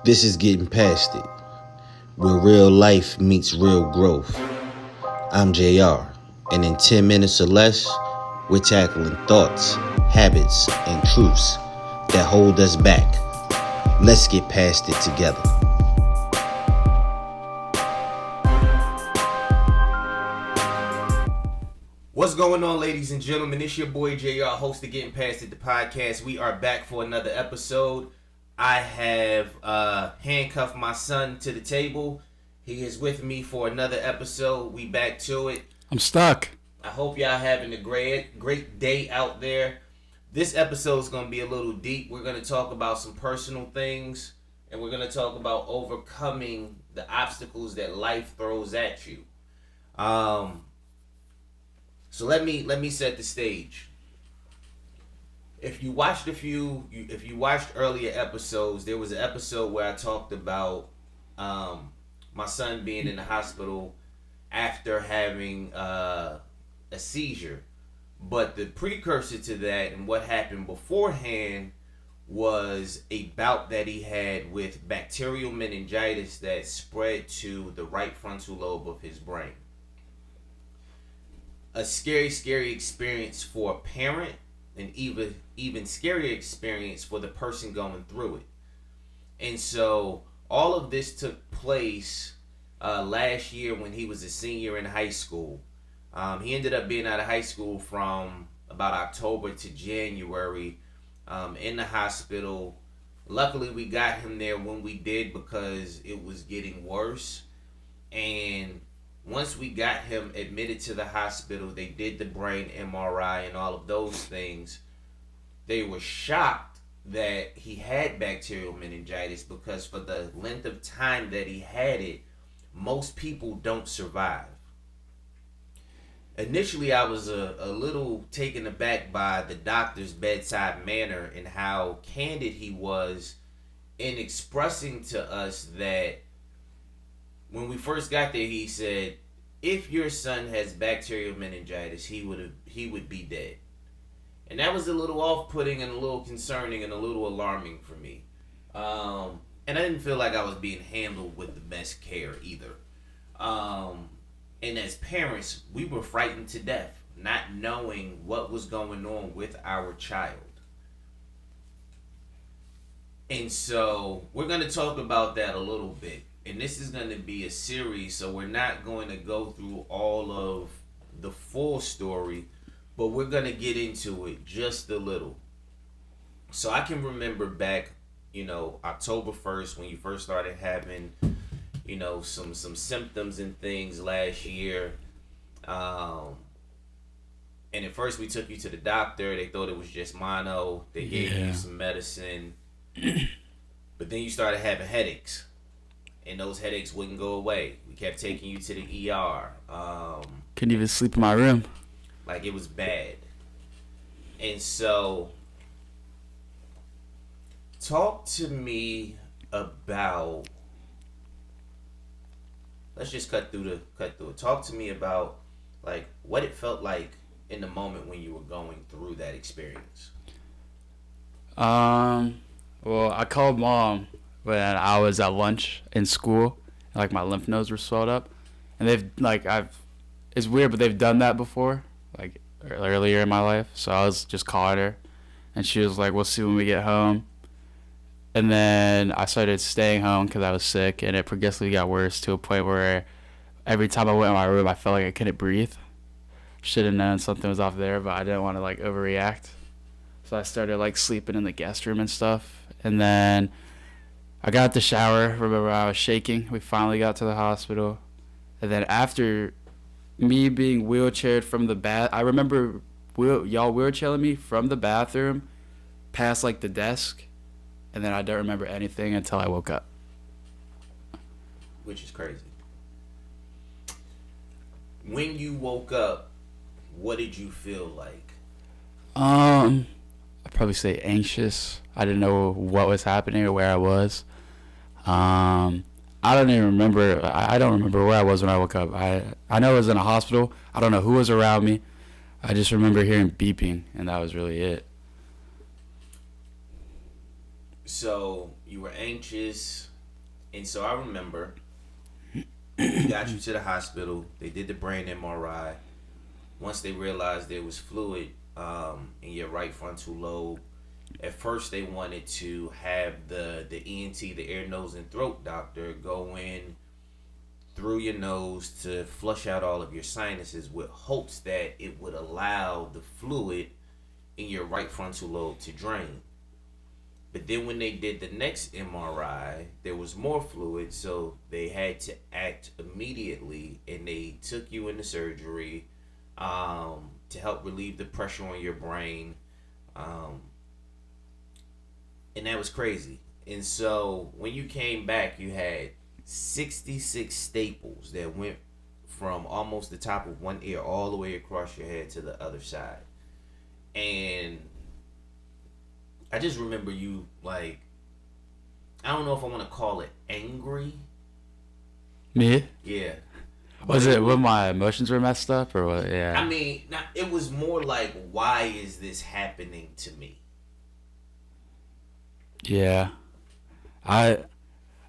This is Getting Past It, where real life meets real growth. I'm JR, and in 10 minutes or less, we're tackling thoughts, habits, and truths that hold us back. Let's get past it together. What's going on, ladies and gentlemen? It's your boy JR, host of Getting Past It, the podcast. We are back for another episode. I have handcuffed my son to the table. He is with me for another episode. We back to it. I'm stuck. I hope y'all having a great day out there. This episode is going to be a little deep. We're going to talk about some personal things, and we're going to talk about overcoming the obstacles that life throws at you. So let me set the stage. If you watched earlier episodes, there was an episode where I talked about my son being in the hospital after having a seizure. But the precursor to that and what happened beforehand was a bout that he had with bacterial meningitis that spread to the right frontal lobe of his brain. A scary experience for a parent, and even scarier experience for the person going through it. And so all of this took place last year when he was a senior in high school. He ended up being out of high school from about October to January in the hospital. Luckily, we got him there when we did because it was getting worse. And once we got him admitted to the hospital, they did the brain MRI and all of those things. They were shocked that he had bacterial meningitis because for the length of time that he had it, most people don't survive. Initially, I was a little taken aback by the doctor's bedside manner and how candid he was in expressing to us that when we first got there, he said, if your son has bacterial meningitis, he would be dead. And that was a little off-putting and a little concerning and a little alarming for me. And I didn't feel like I was being handled with the best care either. And as parents, we were frightened to death, not knowing what was going on with our child. And so we're going to talk about that a little bit. And this is going to be a series, so we're not going to go through all of the full story, but we're going to get into it just a little. So I can remember back, October 1st when you first started having, some symptoms and things last year. And at first we took you to the doctor. They thought it was just mono. They gave you some medicine. But then you started having headaches. And those headaches wouldn't go away. We kept taking you to the ER. Couldn't even sleep in my room. Like it was bad. And so, talk to me about. Let's just cut through it. Talk to me about like what it felt like in the moment when you were going through that experience. Well, I called Mom when I was at lunch in school, and like my lymph nodes were swelled up, and it's weird, but they've done that before, like earlier in my life. So I was just calling her, and she was like, "We'll see when we get home." And then I started staying home because I was sick, and it progressively got worse to a point where every time I went in my room, I felt like I couldn't breathe. Should have known something was off there, but I didn't want to like overreact. So I started like sleeping in the guest room and stuff, and then I got out the shower. Remember, I was shaking. We finally got to the hospital. And then after me being wheelchaired from the bath, I remember y'all wheelchairing me from the bathroom past like the desk. And then I don't remember anything until I woke up. Which is crazy. When you woke up, what did you feel like? I'd probably say anxious. I didn't know what was happening or where I was. I don't even remember. I don't remember where I was when I woke up. I know I was in a hospital. I don't know who was around me. I just remember hearing beeping, and that was really it. So you were anxious, and so I remember we got you to the hospital. They did the brain MRI. Once they realized there was fluid in your right frontal lobe, at first they wanted to have the ENT, the ear, nose, and throat doctor, go in through your nose to flush out all of your sinuses with hopes that it would allow the fluid in your right frontal lobe to drain. But then when they did the next MRI, there was more fluid, so they had to act immediately, and they took you into surgery to help relieve the pressure on your brain. Um, and that was crazy. And so when you came back, you had 66 staples that went from almost the top of one ear all the way across your head to the other side. And I just remember you, like, I don't know if I want to call it angry. Me? Yeah. Was it when my emotions were messed up or what? Yeah. I mean, it was more like, why is this happening to me? Yeah. I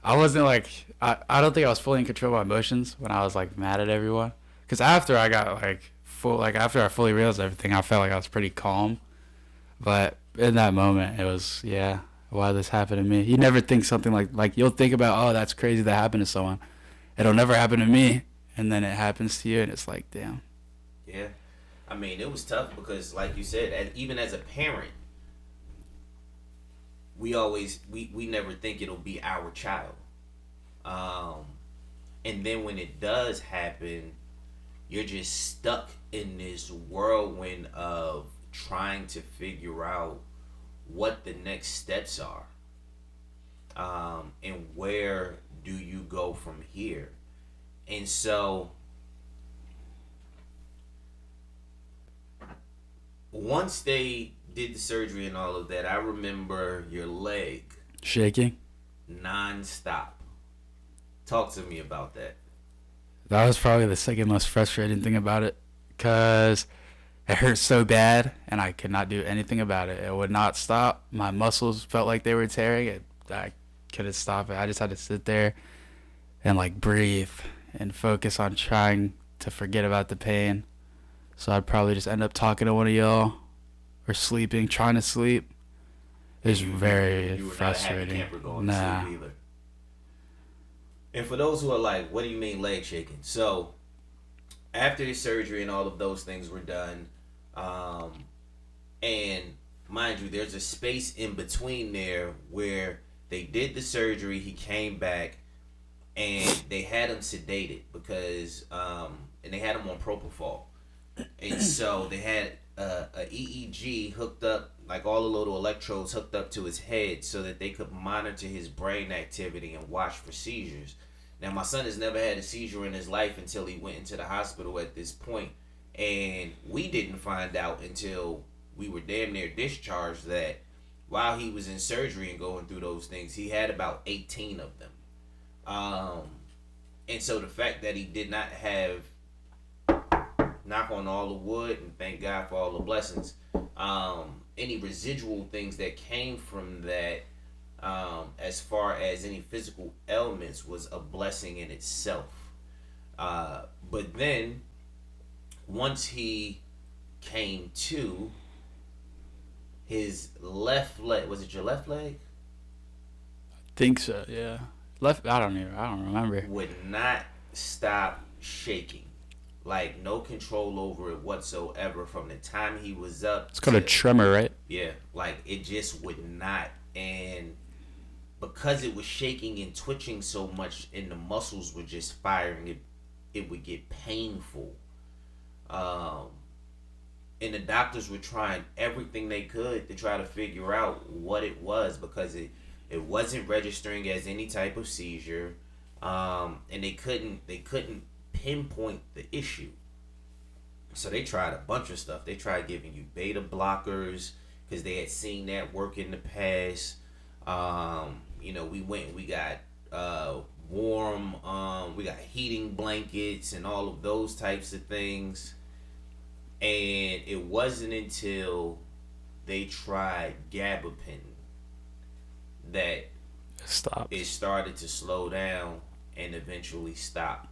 I wasn't like I don't think I was fully in control of my emotions when I was like mad at everyone. Cause after I got like after I fully realized everything, I felt like I was pretty calm. But in that moment, it was why this happened to me? You never think something like you'll think about, oh, that's crazy that happened to someone. It'll never happen to me, and then it happens to you, and it's like, damn. Yeah. I mean, it was tough because, like you said, even as a parent, we never think it'll be our child. Um, and then when it does happen, you're just stuck in this whirlwind of trying to figure out what the next steps are, and where do you go from here. And so once they did the surgery and all of that, I remember your leg Shaking. nonstop. Talk to me about that. That was probably the second most frustrating thing about it, cause it hurt so bad, and I could not do anything about it. It would not stop. My muscles felt like they were tearing. I couldn't stop it. I just had to sit there and like breathe and focus on trying to forget about the pain. So I'd probably just end up talking to one of y'all or sleeping, trying to sleep. It was very You were frustrating. not a happy camper going Nah. to sleep either. And for those who are like, what do you mean leg shaking? So after the surgery and all of those things were done, and mind you, there's a space in between there where they did the surgery, he came back, and they had him sedated because, and they had him on propofol. And so they had a EEG hooked up, like all the little electrodes hooked up to his head so that they could monitor his brain activity and watch for seizures. Now, my son has never had a seizure in his life until he went into the hospital at this point. And we didn't find out until we were damn near discharged that while he was in surgery and going through those things, he had about 18 of them. And so the fact that he did not have, knock on all the wood and thank God for all the blessings, any residual things that came from that, as far as any physical ailments, was a blessing in itself. But then once he came to, his left leg, was it your left leg? Think so, yeah. I don't remember. Would not stop shaking. Like, no control over it whatsoever from the time he was up. It's called a tremor, right? Yeah, like it just would not. And because it was shaking and twitching so much and the muscles were just firing, it would get painful. And the doctors were trying everything they could to try to figure out what it was, because it wasn't registering as any type of seizure, and they couldn't pinpoint the issue. So they tried a bunch of stuff. They tried giving you beta blockers because they had seen that work in the past. We went and we got warm, we got heating blankets and all of those types of things. And it wasn't until they tried gabapentin that Stop. it started to slow down and eventually stop.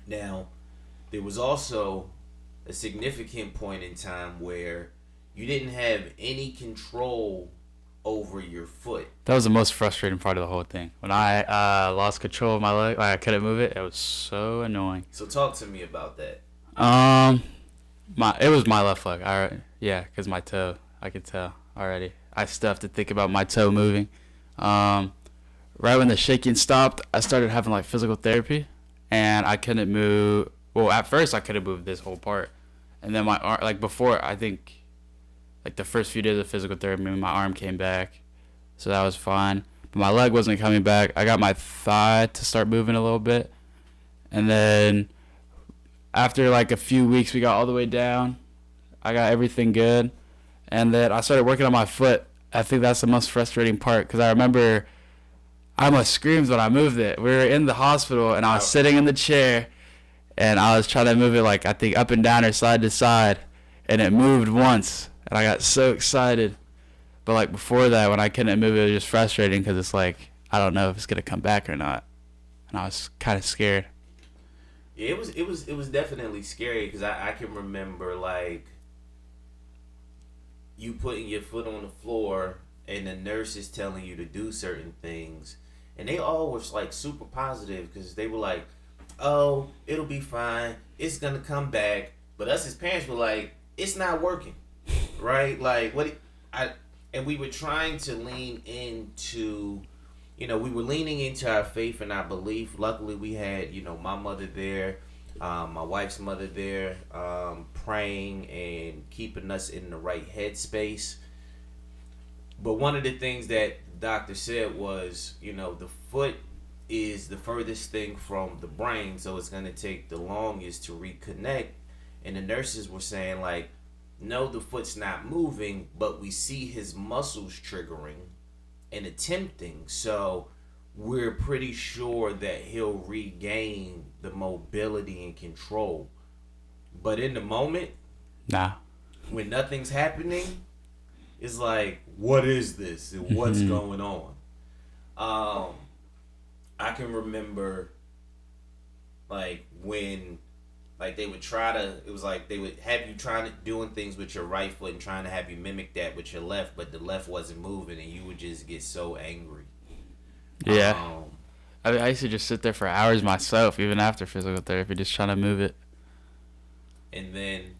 Now, there was also a significant point in time where you didn't have any control over your foot. That was the most frustrating part of the whole thing. When I lost control of my leg, like I couldn't move it. It was so annoying. So talk to me about that. It was my left leg. Cause my toe. I could tell already. I still have to think about my toe moving. Right when the shaking stopped, I started having like physical therapy, and I couldn't move. Well, at first I couldn't move this whole part, and then my arm, like before, I think, like the first few days of physical therapy, my arm came back, so that was fine. But my leg wasn't coming back. I got my thigh to start moving a little bit, and then after like a few weeks, we got all the way down. I got everything good, and then I started working on my foot. I think that's the most frustrating part because I remember I almost screamed when I moved it. We were in the hospital, and I was sitting in the chair, and I was trying to move it like I think up and down or side to side, and it moved once, and I got so excited. But like before that, when I couldn't move it, it was just frustrating because it's like I don't know if it's gonna come back or not, and I was kind of scared. Yeah, it was definitely scary because I can remember like you putting your foot on the floor and the nurse is telling you to do certain things, and they all was like super positive because they were like, "Oh, it'll be fine. It's gonna come back." But us as parents were like, "It's not working, right?" Like and we were trying to lean into, we were leaning into our faith and our belief. Luckily, we had, my mother there, my wife's mother there, praying and keeping us in the right headspace. But one of the things that the doctor said was, the foot is the furthest thing from the brain, so it's going to take the longest to reconnect. And the nurses were saying, like, no, the foot's not moving, but we see his muscles triggering and attempting. So we're pretty sure that he'll regain the mobility and control. But in the moment, when nothing's happening, it's like, what is this and what's going on? I can remember like when they would try to, it was like they would have you trying to doing things with your right foot and trying to have you mimic that with your left, but the left wasn't moving and you would just get so angry. Yeah. I used to just sit there for hours myself, even after physical therapy, just trying to move it. And then,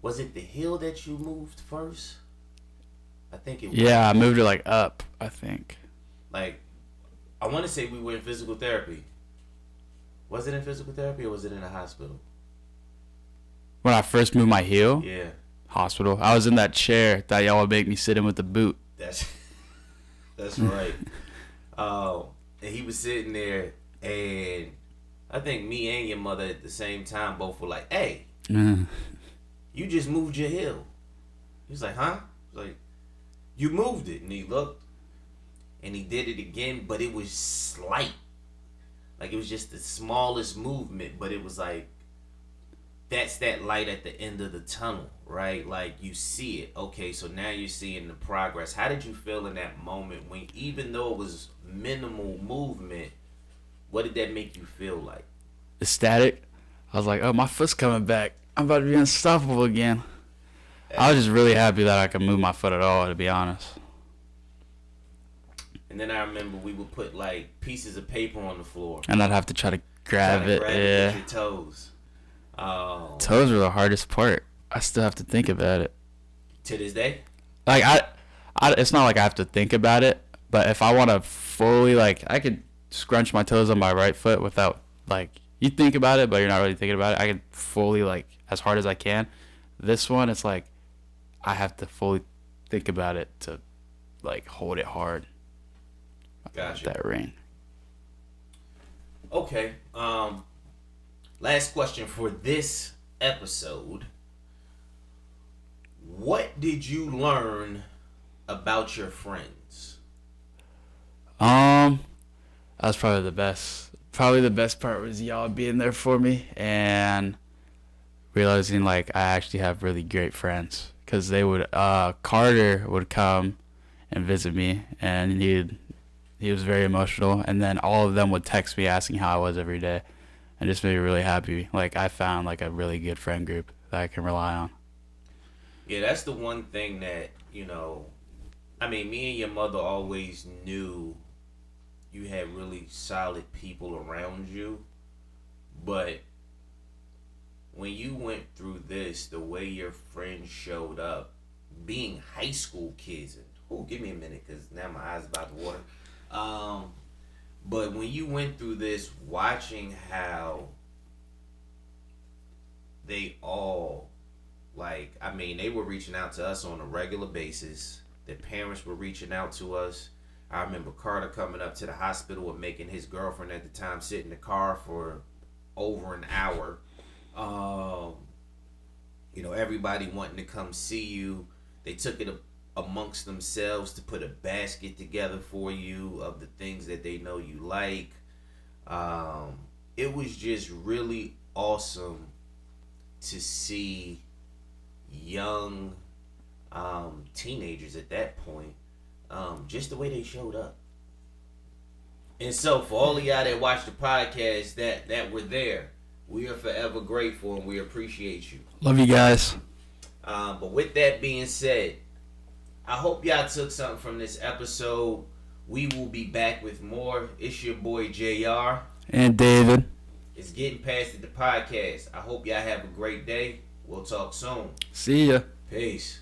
was it the heel that you moved first? I think it was. Yeah, I moved it like up, I think. Like, I want to say we were in physical therapy. Was it in physical therapy or was it in a hospital? When I first moved my heel? Yeah. Hospital. I was in that chair that y'all would make me sit in with the boot. That's right. And he was sitting there, and I think me and your mother at the same time both were like, "Hey, you just moved your heel." He was like, "Huh?" I was like, "You moved it." And he looked, and he did it again, but it was slight. Like, it was just the smallest movement, but it was like, that's that light at the end of the tunnel, right? Like, you see it. Okay, so now you're seeing the progress. How did you feel in that moment when, even though it was minimal movement, what did that make you feel like? Ecstatic. I was like, oh, my foot's coming back. I'm about to be unstoppable again. I was just really happy that I could move my foot at all, to be honest. And then I remember we would put, like, pieces of paper on the floor. And I'd have to try to grab it. Yeah. With your toes. Toes were the hardest part. I still have to think about it. To this day? Like, it's not like I have to think about it, but if I want to fully, like, I could scrunch my toes on my right foot without, like, you think about it, but you're not really thinking about it. I could fully, like, as hard as I can. This one, it's like, I have to fully think about it to, like, hold it hard. Gotcha. That ring. Okay. Last question for this episode. What did you learn about your friends? That was probably the best. Probably the best part was y'all being there for me and realizing like I actually have really great friends. Cause they would, Carter would come and visit me, and he was very emotional. And then all of them would text me asking how I was every day, and just made me really happy. Like I found like a really good friend group that I can rely on. Yeah, that's the one thing that, I mean, me and your mother always knew you had really solid people around you, but when you went through this, the way your friends showed up, being high school kids, and give me a minute, because now my eyes about to water. But when you went through this, watching how they all, like, I mean, they were reaching out to us on a regular basis. Their parents were reaching out to us. I remember Carter coming up to the hospital and making his girlfriend at the time sit in the car for over an hour. Everybody wanting to come see you. They took it amongst themselves to put a basket together for you of the things that they know you like. It was just really awesome to see young teenagers at that point, just the way they showed up. And so for all of y'all that watch the podcast that were there, we are forever grateful and we appreciate you. Love you guys. But with that being said, I hope y'all took something from this episode. We will be back with more. It's your boy JR. And David. It's Getting Past It, the podcast. I hope y'all have a great day. We'll talk soon. See ya. Peace.